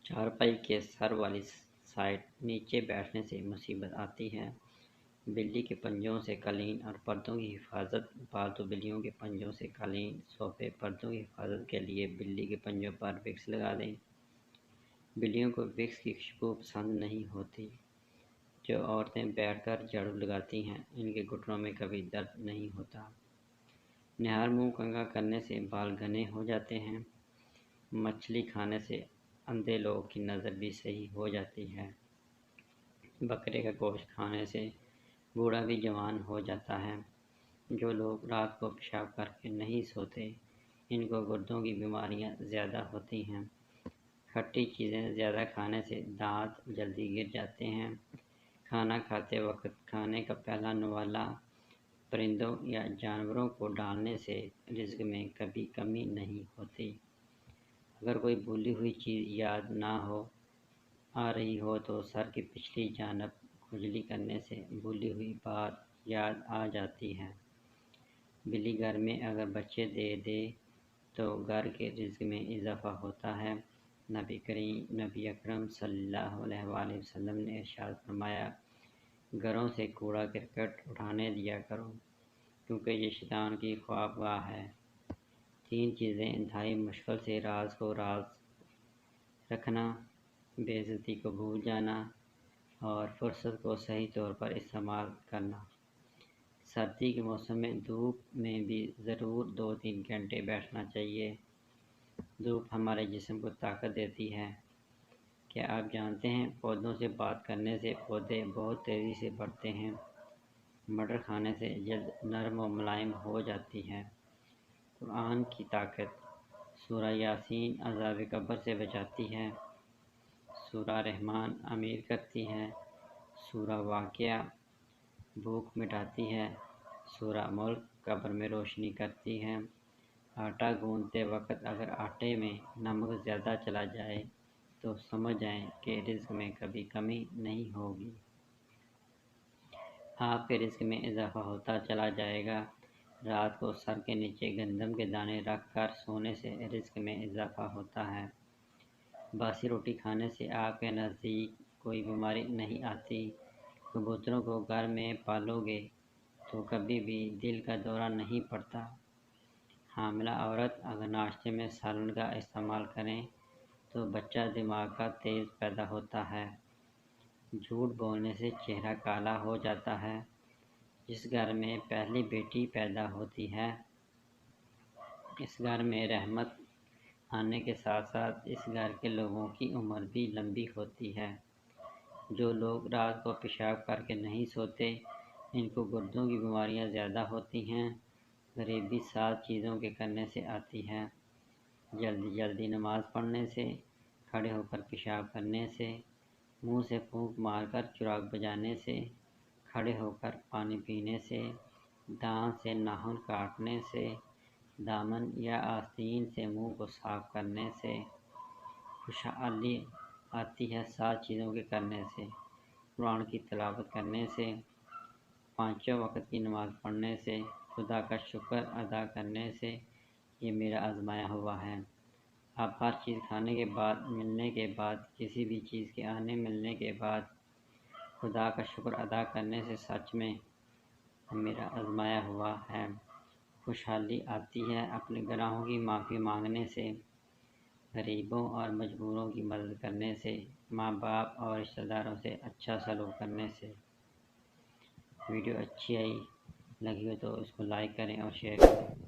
چارپائی کے سر والی سائڈ نیچے بیٹھنے سے مصیبت آتی ہے۔ بلی کے پنجوں سے قالین اور پردوں کی حفاظت۔ پالتو بلیوں کے پنجوں سے قالین، صوفے، پردوں کی حفاظت کے لیے بلی کے پنجوں پر وکس لگا دیں۔ بلیوں کو وکس کی خوشبو پسند نہیں ہوتی۔ جو عورتیں بیٹھ کر جھاڑو لگاتی ہیں، ان کے گھٹنوں میں کبھی درد نہیں ہوتا۔ نہار منہ کنگھا کرنے سے بال گھنے ہو جاتے ہیں۔ مچھلی کھانے سے اندھے لوگوں کی نظر بھی صحیح ہو جاتی ہے۔ بکرے کا گوشت کھانے سے بوڑھا بھی جوان ہو جاتا ہے۔ جو لوگ رات کو پیشاب کر کے نہیں سوتے، ان کو گردوں کی بیماریاں زیادہ ہوتی ہیں۔ کھٹی چیزیں زیادہ کھانے سے دانت جلدی گر جاتے ہیں۔ کھانا کھاتے وقت کھانے کا پہلا نوالا پرندوں یا جانوروں کو ڈالنے سے رزق میں کبھی کمی نہیں ہوتی۔ اگر کوئی بھولی ہوئی چیز یاد نہ آ رہی ہو تو سر کی پچھلی جانب کھجلی کرنے سے بھولی ہوئی بات یاد آ جاتی ہے۔ بلی گھر میں اگر بچے دے دے تو گھر کے رزق میں اضافہ ہوتا ہے۔ نبی اکرم صلی اللہ علیہ وآلہ وسلم نے ارشاد فرمایا، گھروں سے کوڑا کرکٹ اٹھانے دیا کرو، کیونکہ یہ شیطان کی خوابگاہ ہے۔ 3 چیزیں انتہائی مشکل سے راز کو راز رکھنا، بے عزتی کو بھول جانا اور فرصت کو صحیح طور پر استعمال کرنا۔ سردی کے موسم میں دھوپ میں بھی ضرور 2-3 گھنٹے بیٹھنا چاہیے۔ دھوپ ہمارے جسم کو طاقت دیتی ہے۔ کیا آپ جانتے ہیں پودوں سے بات کرنے سے پودے بہت تیزی سے بڑھتے ہیں؟ مٹر کھانے سے جلد نرم و ملائم ہو جاتی ہے۔ قرآن کی طاقت۔ سورہ یاسین عذاب قبر سے بچاتی ہے۔ سورہ رحمان امیر کرتی ہے۔ سورہ واقعہ بھوک مٹاتی ہے۔ سورہ ملک قبر میں روشنی کرتی ہے۔ آٹا گوندتے وقت اگر آٹے میں نمک زیادہ چلا جائے تو سمجھ جائیں کہ رزق میں کبھی کمی نہیں ہوگی۔ آپ کے رزق میں اضافہ ہوتا چلا جائے گا۔ رات کو سر کے نیچے گندم کے دانے رکھ کر سونے سے رزق میں اضافہ ہوتا ہے۔ باسی روٹی کھانے سے آپ کے نزدیک کوئی بیماری نہیں آتی۔ کبوتروں کو گھر میں پالو گے تو کبھی بھی دل کا دورہ نہیں پڑتا۔ حاملہ عورت اگر ناشتے میں سالن کا استعمال کریں تو بچہ دماغ کا تیز پیدا ہوتا ہے۔ جھوٹ بولنے سے چہرہ کالا ہو جاتا ہے۔ جس گھر میں پہلی بیٹی پیدا ہوتی ہے، اس گھر میں رحمت آنے کے ساتھ ساتھ اس گھر کے لوگوں کی عمر بھی لمبی ہوتی ہے۔ جو لوگ رات کو پیشاب کر کے نہیں سوتے، ان کو گردوں کی بیماریاں زیادہ ہوتی ہیں۔ غریبی 7 چیزوں کے کرنے سے آتی ہے: جلدی نماز پڑھنے سے، کھڑے ہو کر پیشاب کرنے سے، منہ سے پھونک مار کر چراغ بجانے سے، کھڑے ہو کر پانی پینے سے، دانت سے ناخن کاٹنے سے، دامن یا آستین سے منہ کو صاف کرنے سے۔ خوشحالی آتی ہے 7 چیزوں کے کرنے سے: قرآن کی تلاوت کرنے سے، 5 وقت کی نماز پڑھنے سے، خدا کا شکر ادا کرنے سے۔ یہ میرا آزمایا ہوا ہے۔ آپ ہر چیز کھانے کے بعد، ملنے کے بعد، کسی بھی چیز کے آنے ملنے کے بعد خدا کا شکر ادا کرنے سے سچ میں میرا آزمایا ہوا ہے۔ خوشحالی آتی ہے اپنے گناہوں کی معافی مانگنے سے، غریبوں اور مجبوروں کی مدد کرنے سے، ماں باپ اور رشتہ داروں سے اچھا سلوک کرنے سے۔ ویڈیو اچھی لگی ہو تو اس کو لائک کریں اور شیئر کریں۔